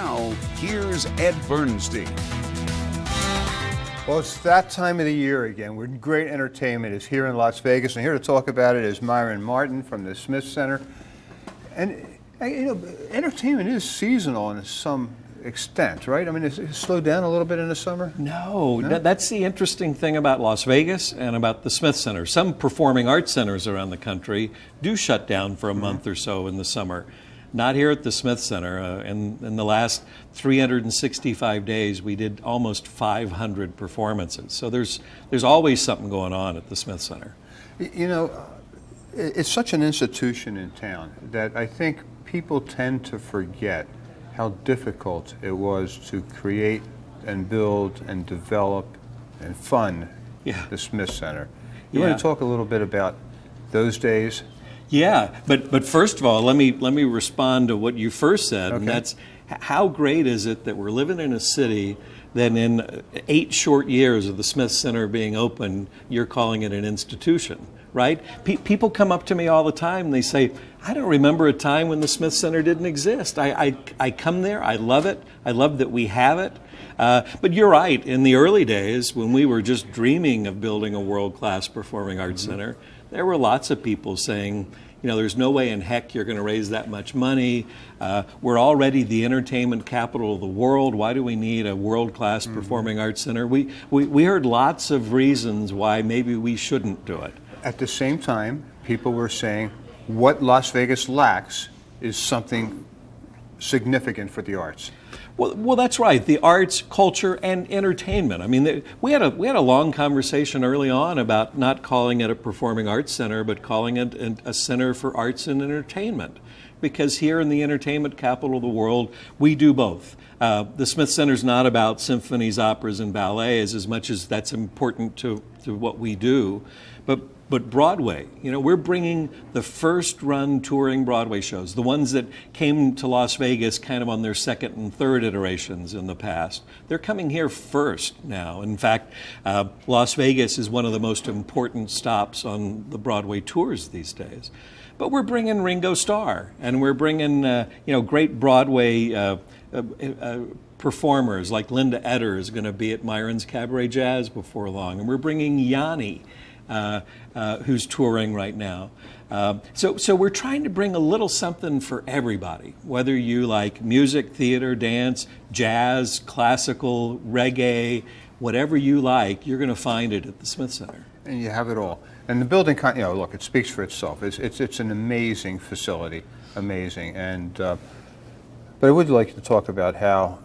Now, here's Ed Bernstein. Well, it's that time of the year again. We're great entertainment is here in Las Vegas, and here to talk about it is Myron Martin from the Smith Center. And you know, entertainment is seasonal in some extent, right? I mean, is it slowed down a little bit in the summer? No, that's the interesting thing about Las Vegas and about the Smith Center. Some performing arts centers around the country do shut down for a month or so in the summer. Not here at the Smith Center. In the last 365 days, we did almost 500 performances. So there's always something going on at the Smith Center. You know, it's such an institution in town that I think people tend to forget how difficult it was to create and build and develop and fund the Smith Center. You want to talk a little bit about those days? Yeah, but first of all, let me respond to what you first said, and that's how great is it that we're living in a city that in 8 short years of the Smith Center being open, you're calling it an institution, right? People come up to me all the time and they say, I don't remember a time when the Smith Center didn't exist. I come there, I love it, I love that we have it. But you're right, in the early days when we were just dreaming of building a world-class performing arts center, there were lots of people saying, you know, there's no way in heck you're going to raise that much money. We're already the entertainment capital of the world. Why do we need a world-class performing arts center? We heard lots of reasons why maybe we shouldn't do it. At the same time, people were saying what Las Vegas lacks is something significant for the arts. Well, that's right. The arts, culture, and entertainment. I mean, we had a long conversation early on about not calling it a performing arts center, but calling it a center for arts and entertainment. Because here in the entertainment capital of the world, we do both. The Smith Center's not about symphonies, operas, and ballets as much as that's important to what we do. But Broadway, you know, we're bringing the first run touring Broadway shows, the ones that came to Las Vegas kind of on their second and third iterations in the past. They're coming here first now. In fact, Las Vegas is one of the most important stops on the Broadway tours these days. But we're bringing Ringo Starr, and we're bringing great Broadway performers like Linda Eder is going to be at Myron's Cabaret Jazz before long, and we're bringing Yanni, who's touring right now. So we're trying to bring a little something for everybody, whether you like music, theater, dance, jazz, classical, reggae, whatever you like, you're going to find it at the Smith Center. And you have it all. And the building, you know, look, it speaks for itself. It's an amazing facility, amazing. And but I would like to talk about how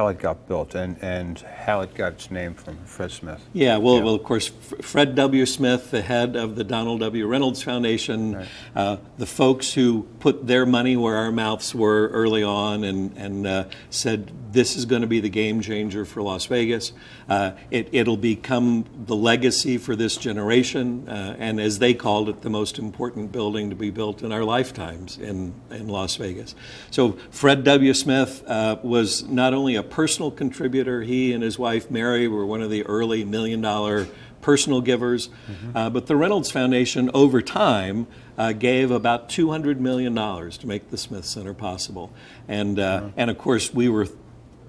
it got built and how it got its name from Fred Smith. Yeah, well, of course, Fred W. Smith, the head of the Donald W. Reynolds Foundation, the folks who put their money where our mouths were early on and said, this is going to be the game changer for Las Vegas. It'll become the legacy for this generation, and as they called it, the most important building to be built in our lifetimes in Las Vegas. So Fred W. Smith was not only a personal contributor, he and his wife Mary were one of the early $1 million personal givers, but the Reynolds Foundation over time gave about $200 million to make the Smith Center possible. And of course we were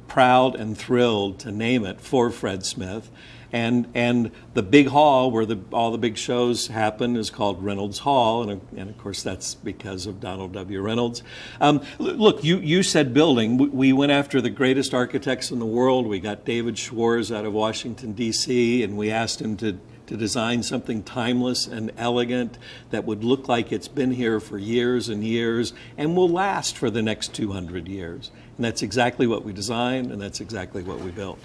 proud and thrilled to name it for Fred Smith. And the big hall where all the big shows happen is called Reynolds Hall, and of course that's because of Donald W. Reynolds. Look, you said building. We went after the greatest architects in the world. We got David Schwartz out of Washington, D.C., and we asked him to design something timeless and elegant that would look like it's been here for years and years and will last for the next 200 years. And that's exactly what we designed, and that's exactly what we built.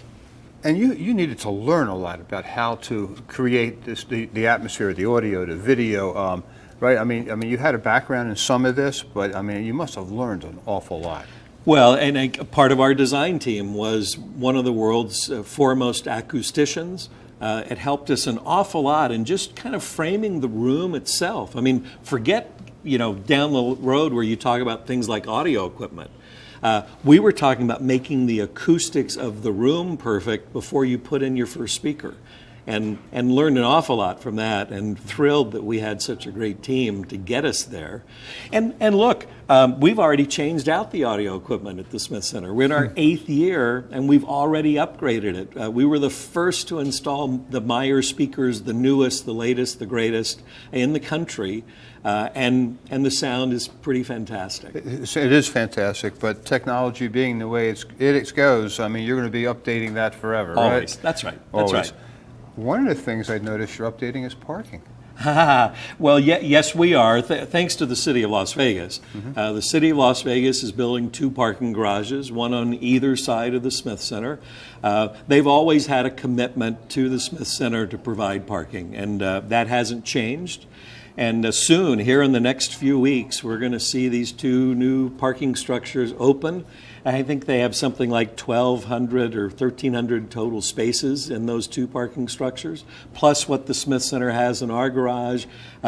And you needed to learn a lot about how to create the atmosphere, the audio, the video, right? I mean, you had a background in some of this, but I mean, you must have learned an awful lot. Well, and a part of our design team was one of the world's foremost acousticians. It helped us an awful lot in just kind of framing the room itself. I mean, forget, down the road where you talk about things like audio equipment. We were talking about making the acoustics of the room perfect before you put in your first speaker. and learned an awful lot from that, and thrilled that we had such a great team to get us there. And look, we've already changed out the audio equipment at the Smith Center. We're in our 8th year, and we've already upgraded it. We were the first to install the Meyer speakers, the newest, the latest, the greatest in the country, and the sound is pretty fantastic. It is fantastic, but technology being the way it goes, I mean, you're going to be updating that forever, Always. right? That's right. Always. That's right. One of the things I noticed you're updating is parking. Well, yes, we are, thanks to the City of Las Vegas. The City of Las Vegas is building 2 parking garages, one on either side of the Smith Center. They've always had a commitment to the Smith Center to provide parking, and that hasn't changed. And soon, here in the next few weeks, we're going to see these 2 new parking structures open. I think they have something like 1,200 or 1,300 total spaces in those 2 parking structures, plus what the Smith Center has in our garage.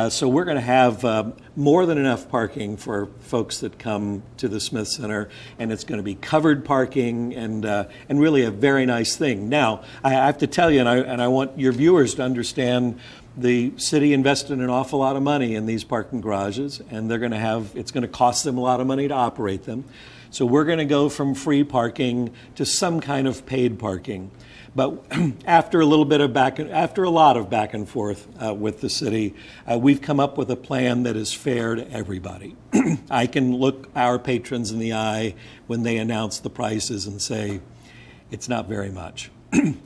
So we're going to have more than enough parking for folks that come to the Smith Center, and it's going to be covered parking and really a very nice thing. Now, I have to tell you, and I want your viewers to understand, the city invested an awful lot of money in these parking garages, and it's going to cost them a lot of money to operate them. So we're going to go from free parking to some kind of paid parking. But after a lot of back and forth with the city, we've come up with a plan that is fair to everybody. I can look our patrons in the eye when they announce the prices and say, it's not very much.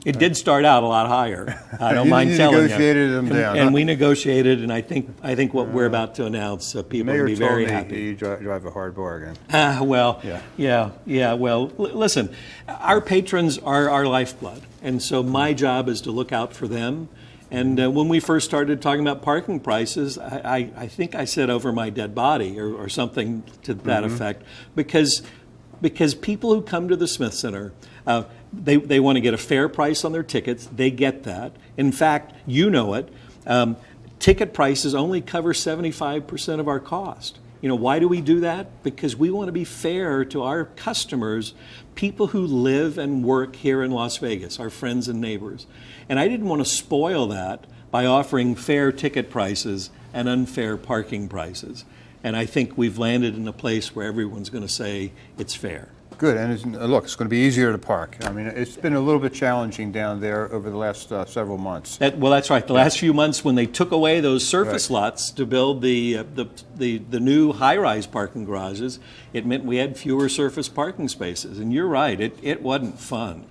It did start out a lot higher. I don't mind telling you. You negotiated them down. And we negotiated, and I think what we're about to announce, people will be very happy. You drive a hard bargain. Well, yeah. Well, listen, our patrons are our lifeblood, and so my job is to look out for them. And when we first started talking about parking prices, I think I said over my dead body or something to that effect, because people who come to the Smith Center, they want to get a fair price on their tickets. They get that. In fact, you know it. Ticket prices only cover 75% of our cost. You know, why do we do that? Because we want to be fair to our customers, people who live and work here in Las Vegas, our friends and neighbors. And I didn't want to spoil that by offering fair ticket prices and unfair parking prices. And I think we've landed in a place where everyone's going to say it's fair. Good, and it's going to be easier to park. I mean, it's been a little bit challenging down there over the last several months. That's right. The last few months, when they took away those surface lots to build the new high-rise parking garages, it meant we had fewer surface parking spaces. And you're right, it wasn't fun.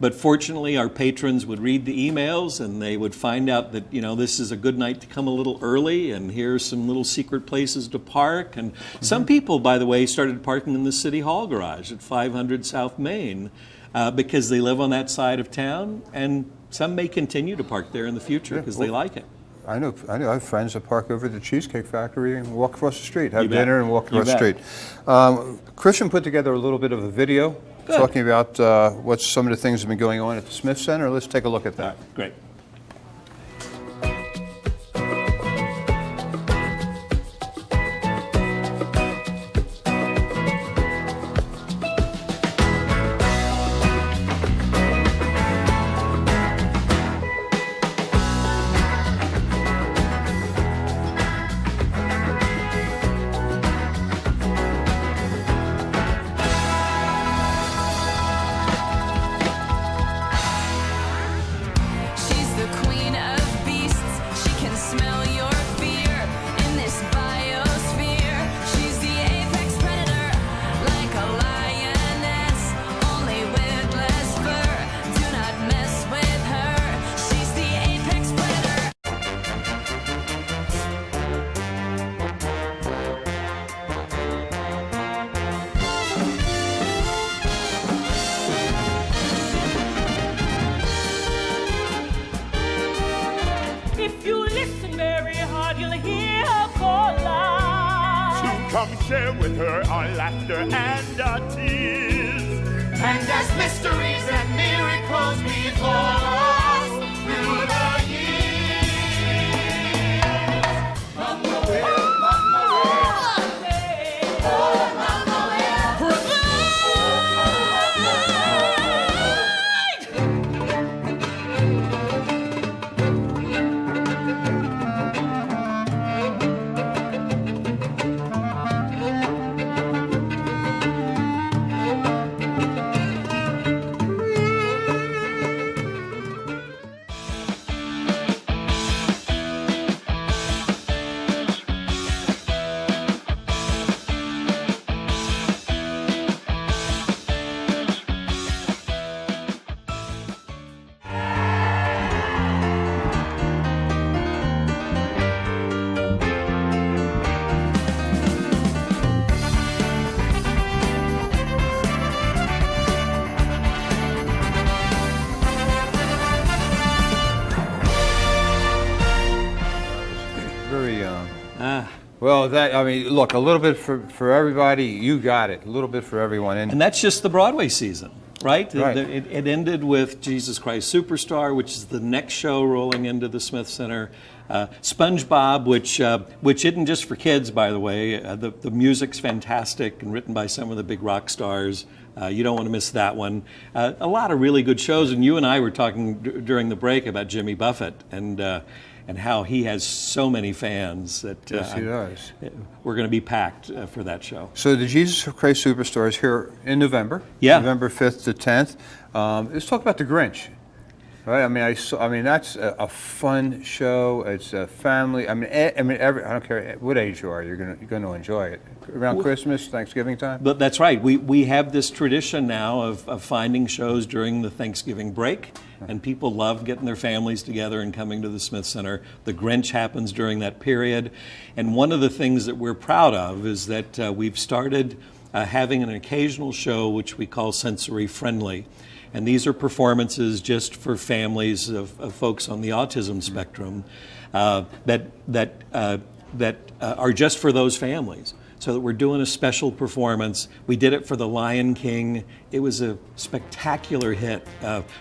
But fortunately, our patrons would read the emails, and they would find out that, this is a good night to come a little early, and here's some little secret places to park. And some people, by the way, started parking in the City Hall garage at 500 South Main because they live on that side of town, and some may continue to park there in the future because they like it. I know. I have friends that park over at the Cheesecake Factory and walk across the street, have dinner and walk across the street. Christian put together a little bit of a video talking about what some of the things have been going on at the Smith Center. Let's take a look at that. Great. Come share with her our laughter and our tears. And as mysteries and miracles befall us through the years. Mama will, Mama will. Oh, Mama will. Well, I mean, look, a little bit for everybody. You got it. A little bit for everyone. And that's just the Broadway season, right? Right. It ended with Jesus Christ Superstar, which is the next show rolling into the Smith Center. SpongeBob, which isn't just for kids, by the way. The music's fantastic and written by some of the big rock stars. You don't want to miss that one. A lot of really good shows, and you and I were talking during the break about Jimmy Buffett and how he has so many fans that Yes, he does. We're going to be packed for that show. So the Jesus Christ Superstar is here in November. Yeah. November 5th to 10th. Let's talk about the Grinch. Right. I mean, that's a fun show. It's a family. I don't care what age you are. You're going to enjoy it around Christmas, Thanksgiving time. But that's right. We have this tradition now of finding shows during the Thanksgiving break, and people love getting their families together and coming to the Smith Center. The Grinch happens during that period, and one of the things that we're proud of is that we've started having an occasional show which we call sensory friendly. And these are performances just for families of folks on the autism spectrum that are just for those families. So that we're doing a special performance. We did it for The Lion King. It was a spectacular hit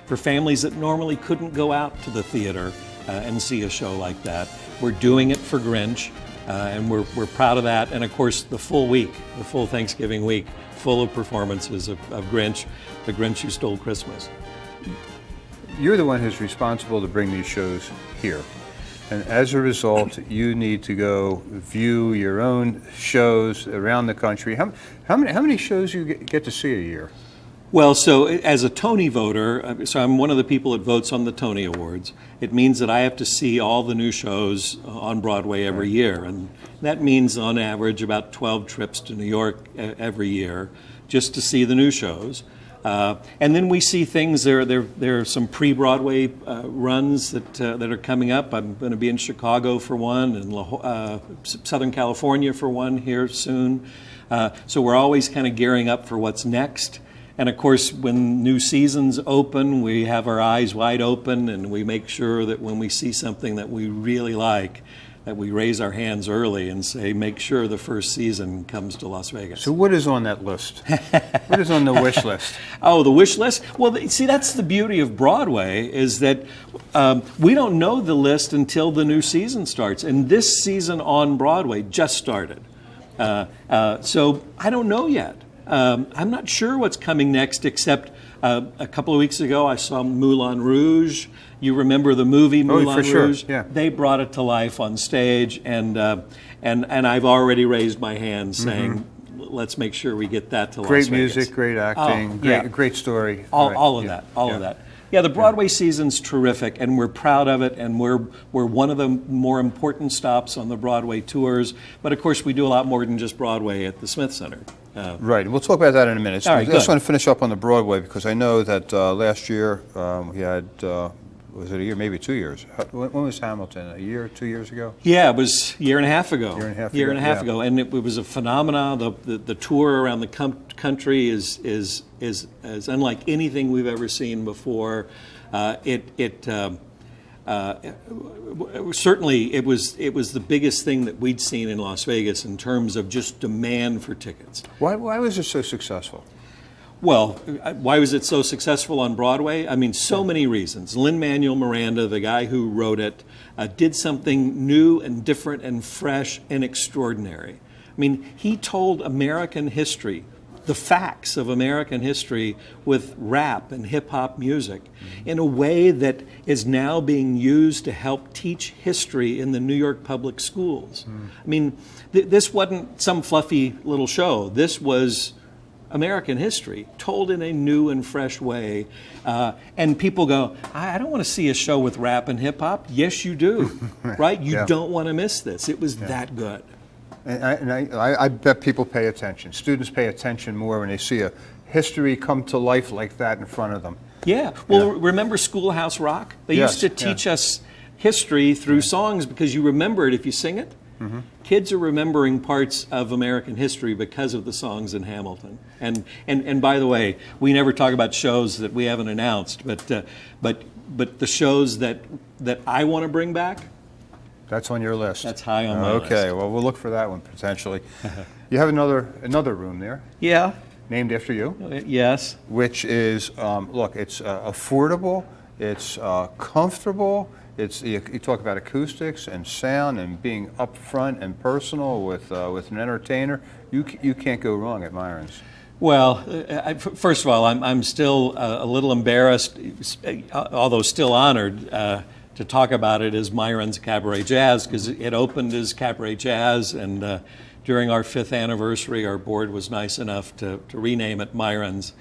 for families that normally couldn't go out to the theater and see a show like that. We're doing it for Grinch, and we're proud of that. And of course, the full week, the full Thanksgiving week, full of performances of Grinch, The Grinch Who Stole Christmas. You're the one who's responsible to bring these shows here. And as a result, you need to go view your own shows around the country. How many shows do you get to see a year? Well, so as a Tony voter, so I'm one of the people that votes on the Tony Awards. It means that I have to see all the new shows on Broadway every year. And that means on average about 12 trips to New York every year just to see the new shows. And then we see things, there are some pre-Broadway runs that are coming up. I'm going to be in Chicago for one, and Southern California for one here soon. So we're always kind of gearing up for what's next. And of course, when new seasons open, we have our eyes wide open, and we make sure that when we see something that we really like, that we raise our hands early and say, make sure the first season comes to Las Vegas. So what is on that list? What is on the wish list? Oh, the wish list? Well, see, that's the beauty of Broadway, is that we don't know the list until the new season starts. And this season on Broadway just started. So I don't know yet. I'm not sure what's coming next, except a couple of weeks ago I saw Moulin Rouge. You remember the movie Moulin for sure. Rouge? Yeah. They brought it to life on stage, and I've already raised my hand saying, let's make sure we get that to Las Vegas. Great music, great acting, great story. All of that. Yeah, the Broadway season's terrific, and we're proud of it, and we're one of the more important stops on the Broadway tours. But of course, we do a lot more than just Broadway at the Smith Center. Right. We'll talk about that in a minute. All right, I just good. want to finish up on the Broadway because I know that last year we had, was it a year, maybe 2 years? When was Hamilton? A year, 2 years ago? Yeah, it was a year and a half ago. Year and a half ago, and it was a phenomenon. The tour around the country is unlike anything we've ever seen before. Certainly, it was the biggest thing that we'd seen in Las Vegas in terms of just demand for tickets. Why was it so successful? Well, why was it so successful on Broadway? I mean, so many reasons. Lin-Manuel Miranda, the guy who wrote it, did something new and different and fresh and extraordinary. I mean, he told American history, the facts of American history, with rap and hip-hop music in a way that is now being used to help teach history in the New York public schools. I mean, this wasn't some fluffy little show. This was American history told in a new and fresh way. And people go, I don't want to see a show with rap and hip-hop. Yes, you do, right? You don't want to miss this. It was that good. And I bet people pay attention. Students pay attention more when they see a history come to life like that in front of them. Yeah. Well, remember Schoolhouse Rock? They used to teach us history through songs because you remember it if you sing it. Kids are remembering parts of American history because of the songs in Hamilton. And by the way, we never talk about shows that we haven't announced, but the shows that I want to bring back, That's on your list. That's high on my list. Okay, well, we'll look for that one potentially. You have another room there, Yeah. named after you, Yes. which is, look, it's affordable, it's comfortable, you talk about acoustics and sound and being up front and personal with an entertainer. You can't go wrong at Myron's. Well, first of all, I'm still a little embarrassed, although still honored, to talk about it as Myron's Cabaret Jazz, because it opened as Cabaret Jazz, and during our 5th anniversary, our board was nice enough to rename it Myron's,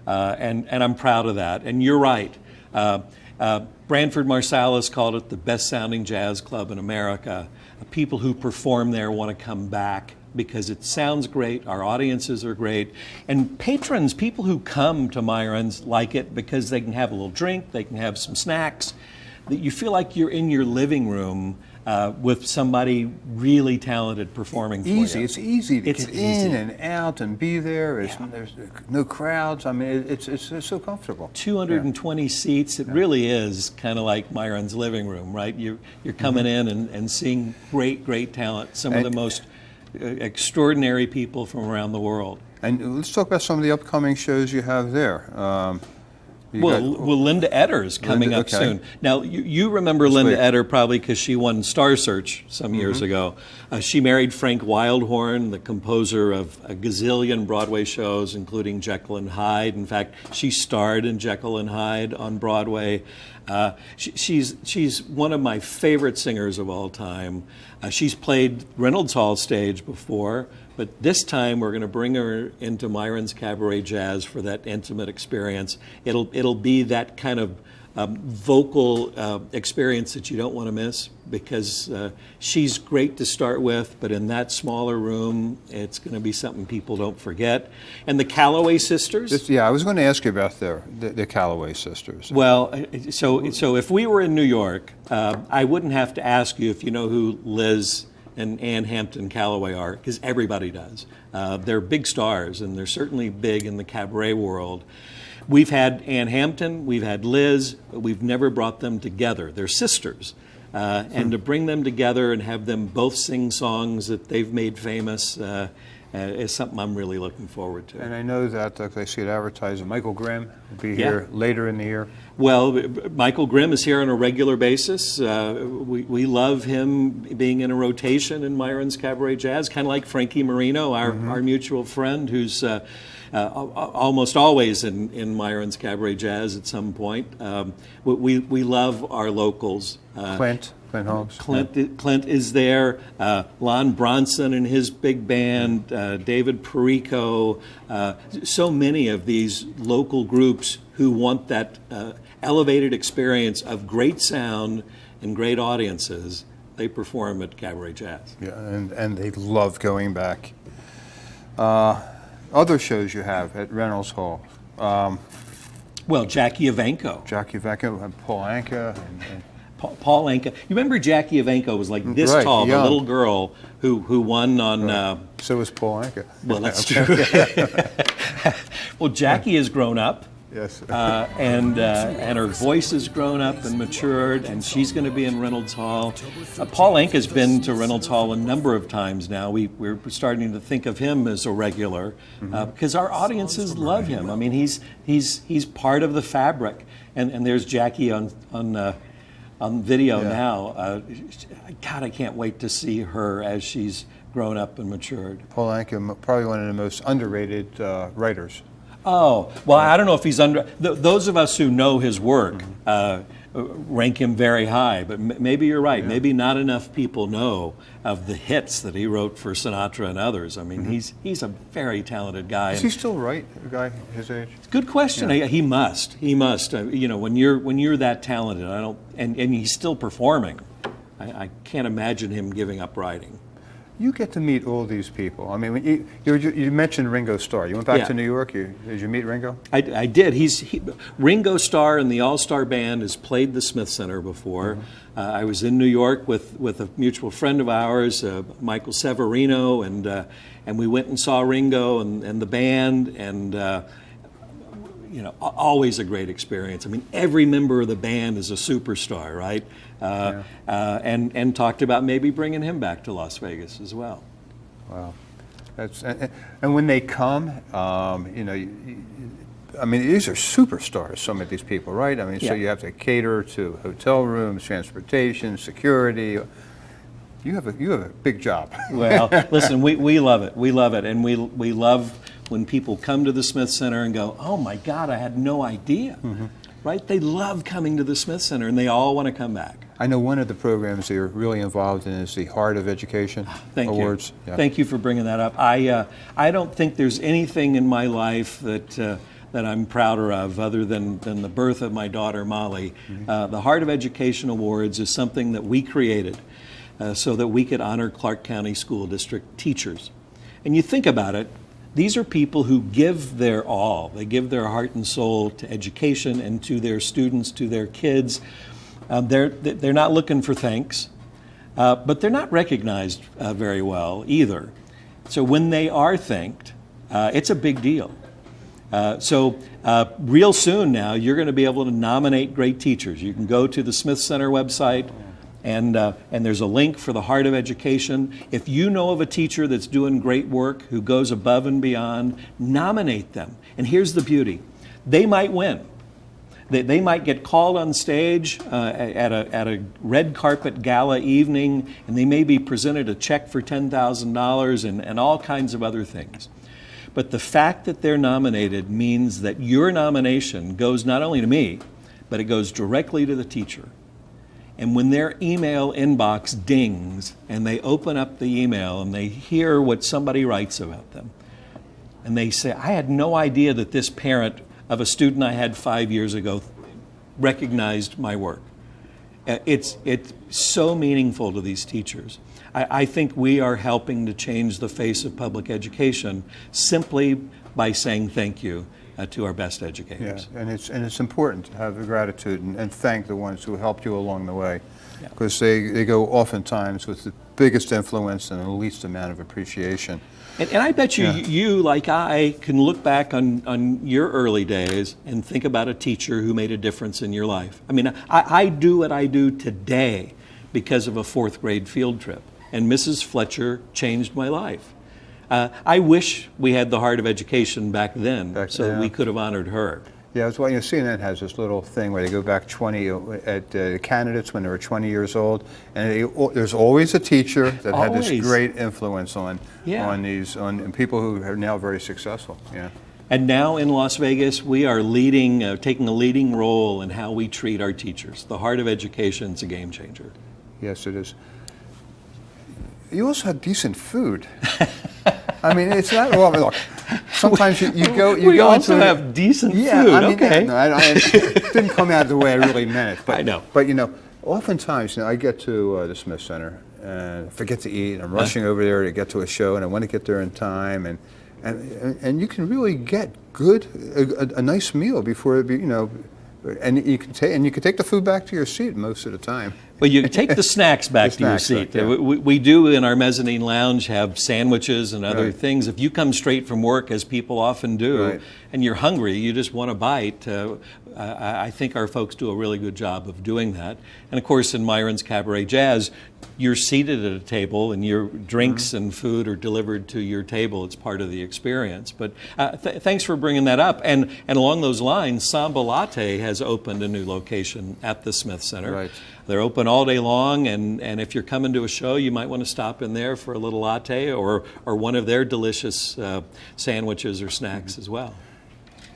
and I'm proud of that. And you're right. Branford Marsalis called it the best-sounding jazz club in America. People who perform there want to come back because it sounds great, our audiences are great, and patrons, people who come to Myron's, like it because they can have a little drink, they can have some snacks. You feel like you're in your living room with somebody really talented performing for you. It's easy to get in and out and be there. There's no crowds. I mean, it's so comfortable. 220 seats. It really is kind of like Myron's living room, right? You're coming in and seeing great talent. Some of the most extraordinary people from around the world. And let's talk about some of the upcoming shows you have there. Linda Etter's coming up soon. Now, you remember Linda Etter probably because she won Star Search some years ago. She married Frank Wildhorn, the composer of a gazillion Broadway shows, including Jekyll and Hyde. In fact, she starred in Jekyll and Hyde on Broadway. She's one of my favorite singers of all time. She's played Reynolds Hall stage before, but this time we're going to bring her into Myron's Cabaret Jazz for that intimate experience. It'll be that kind of vocal experience that you don't want to miss, because she's great to start with, but in that smaller room, it's going to be something people don't forget. And the Calloway sisters. I was going to ask you about the Calloway sisters. Well, so if we were in New York, I wouldn't have to ask you if you know who Liz and Ann Hampton Calloway are, because everybody does. They're big stars, and they're certainly big in the cabaret world. We've had Ann Hampton, we've had Liz, but we've never brought them together. They're sisters. And to bring them together and have them both sing songs that they've made famous is something I'm really looking forward to. And I know that, I see it advertised, Michael Grimm will be here later in the year. Well, Michael Grimm is here on a regular basis. We love him being in a rotation in Myron's Cabaret Jazz, kind of like Frankie Marino, our mutual friend, who's almost always in Myron's Cabaret Jazz at some point. We love our locals. Clint Holmes. Clint is there. Lon Bronson and his big band. David Perico. So many of these local groups who want that elevated experience of great sound and great audiences. They perform at Cabaret Jazz. Yeah, and they love going back. Other shows you have at Reynolds Hall? Well, Jackie Evancho. Jackie Evancho and Paul Anka. Paul Anka. You remember Jackie Evancho was like this tall, the little girl who won on... So was Paul Anka. Well, that's true. Well, Jackie has grown up. Yes. And her voice has grown up and matured, and she's going to be in Reynolds Hall. Paul Anka's been to Reynolds Hall a number of times now. We're starting to think of him as a regular because our audiences love him. I mean, he's part of the fabric. And there's Jackie on video now. God, I can't wait to see her as she's grown up and matured. Paul Anka, probably one of the most underrated writers. Oh, well, I don't know if he's those of us who know his work rank him very high, but maybe you're right. Yeah. Maybe not enough people know of the hits that he wrote for Sinatra and others. I mean, he's a very talented guy. Does he still write, a guy his age? Good question. Yeah. He must. You know, when you're that talented, and he's still performing. I can't imagine him giving up writing. You get to meet all these people. I mean, you mentioned Ringo Starr. You went back to New York. Did you meet Ringo? I did. Ringo Starr in the All-Star Band has played the Smith Center before. I was in New York with a mutual friend of ours, Michael Severino, and we went and saw Ringo and the band. And always a great experience. I mean, every member of the band is a superstar, right? And talked about maybe bringing him back to Las Vegas as well. Wow. And when they come, I mean, these are superstars, some of these people, right? I mean, so you have to cater to hotel rooms, transportation, security. You have a big job. Well, listen, we love it. We love it. And we love when people come to the Smith Center and go, oh my God, I had no idea. Mm-hmm. Right? They love coming to the Smith Center and they all want to come back. I know one of the programs that you're really involved in is the Heart of Education Awards. Yeah. Thank you for bringing that up. I don't think there's anything in my life that I'm prouder of other than the birth of my daughter, Molly. Mm-hmm. The Heart of Education Awards is something that we created so that we could honor Clark County School District teachers. And you think about it, these are people who give their all. They give their heart and soul to education and to their students, to their kids. They're not looking for thanks, but they're not recognized very well either. So when they are thanked, it's a big deal. So real soon now, you're going to be able to nominate great teachers. You can go to the Smith Center website, and there's a link for the Heart of Education. If you know of a teacher that's doing great work, who goes above and beyond, nominate them. And here's the beauty. They might win. They might get called on stage at a red carpet gala evening, and they may be presented a check for $10,000 and all kinds of other things. But the fact that they're nominated means that your nomination goes not only to me, but it goes directly to the teacher. And when their email inbox dings and they open up the email and they hear what somebody writes about them, and they say, I had no idea that this parent of a student I had 5 years ago recognized my work. It's so meaningful to these teachers. I think we are helping to change the face of public education simply by saying thank you to our best educators. Yeah, and it's important to have the gratitude and thank the ones who helped you along the way, because they go oftentimes with the biggest influence and the least amount of appreciation. And I bet you, like I, can look back on your early days and think about a teacher who made a difference in your life. I mean, I do what I do today because of a 4th grade field trip, and Mrs. Fletcher changed my life. I wish we had the Heart of Education back then, so we could have honored her. Yeah, that's why CNN has this little thing where they go back 20 at candidates when they were 20 years old, and there's always a teacher that had this great influence on people who are now very successful. Yeah. And now in Las Vegas, we are taking a leading role in how we treat our teachers. The Heart of Education is a game changer. Yes, it is. You also have decent food. I mean, it's not. Well, look, sometimes you go. We also have decent food. I mean, okay. No, it didn't come out the way I really meant it. But, I know. But oftentimes, I get to the Smith Center and forget to eat. I'm rushing over there to get to a show, and I want to get there in time. And you can really get a nice meal before it and you can take the food back to your seat most of the time. Well, you can take the snacks back to your seat. We do in our mezzanine lounge have sandwiches and other things. If you come straight from work, as people often do, and you're hungry, you just want a bite, I think our folks do a really good job of doing that. And of course, in Myron's Cabaret Jazz, you're seated at a table and your drinks and food are delivered to your table. It's part of the experience. But thanks for bringing that up. And along those lines, Samba Latte has opened a new location at the Smith Center. Right. They're open all day long, and if you're coming to a show, you might want to stop in there for a little latte or one of their delicious sandwiches or snacks as well.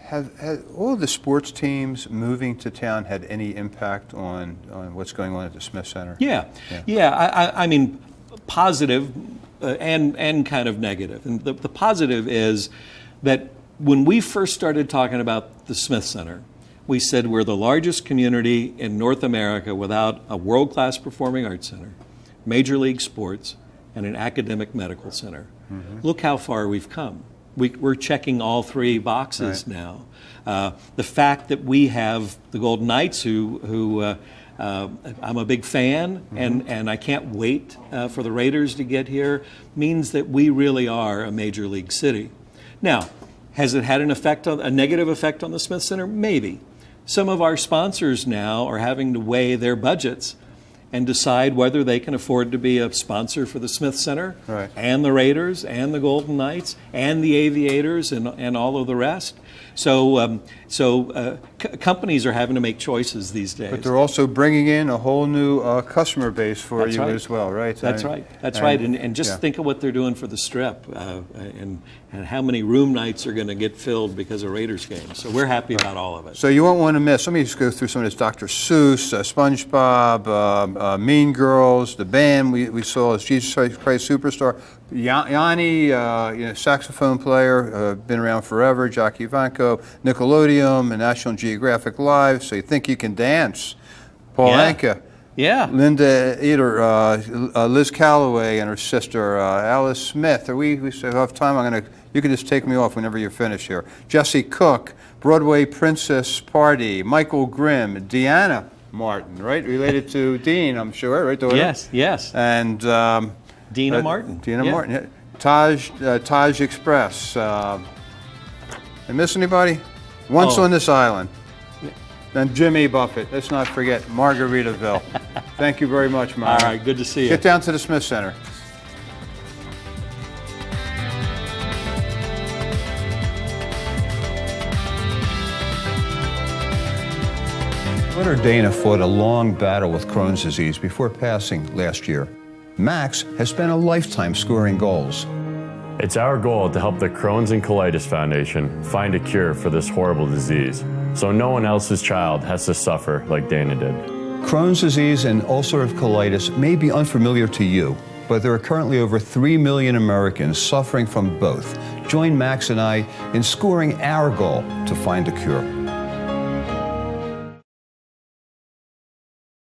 Have all the sports teams moving to town had any impact on what's going on at the Smith Center? Yeah. I mean, positive and kind of negative. And the positive is that when we first started talking about the Smith Center, we said we're the largest community in North America without a world-class performing arts center, major league sports, and an academic medical center. Mm-hmm. Look how far we've come. We're checking all 3 boxes now. The fact that we have the Golden Knights, who I'm a big fan, and I can't wait for the Raiders to get here, means that we really are a major league city. Now, Has it had a negative effect on the Smith Center? Maybe. Some of our sponsors now are having to weigh their budgets and decide whether they can afford to be a sponsor for the Smith Center, right, and the Raiders and the Golden Knights and the Aviators and all of the rest. So, companies are having to make choices these days. But they're also bringing in a whole new customer base for That's you right. as well, right? That's right. That's right. And just think of what they're doing for the Strip, and how many room nights are going to get filled because of Raiders games. So we're happy about all of it. So you won't want to miss. Let me just go through some of this. Dr. Seuss, SpongeBob, Mean Girls, the band we saw as Jesus Christ Superstar. Yanni, saxophone player, been around forever. Jockey Ivanko, Nickelodeon, and National Geographic Live. So You Think You Can Dance. Paul Anka. Yeah. Linda Eder, Liz Calloway and her sister, Alice Smith. We still have time. You can just take me off whenever you're finished here. Jesse Cook, Broadway Princess Party, Michael Grimm, Deanna Martin, right? Related to Dean, I'm sure, right? Daughter? Yes. And Dina Martin. Dina Martin. Yeah. Taj Express. I miss anybody? Once on This Island. And Jimmy Buffett. Let's not forget Margaritaville. Thank you very much, Myron. All right, good to see you. Get down to the Smith Center. Daughter Dana fought a long battle with Crohn's disease before passing last year. Max has spent a lifetime scoring goals. It's our goal to help the Crohn's and Colitis Foundation find a cure for this horrible disease, so no one else's child has to suffer like Dana did. Crohn's disease and ulcerative colitis may be unfamiliar to you, but there are currently over 3 million Americans suffering from both. Join Max and I in scoring our goal to find a cure.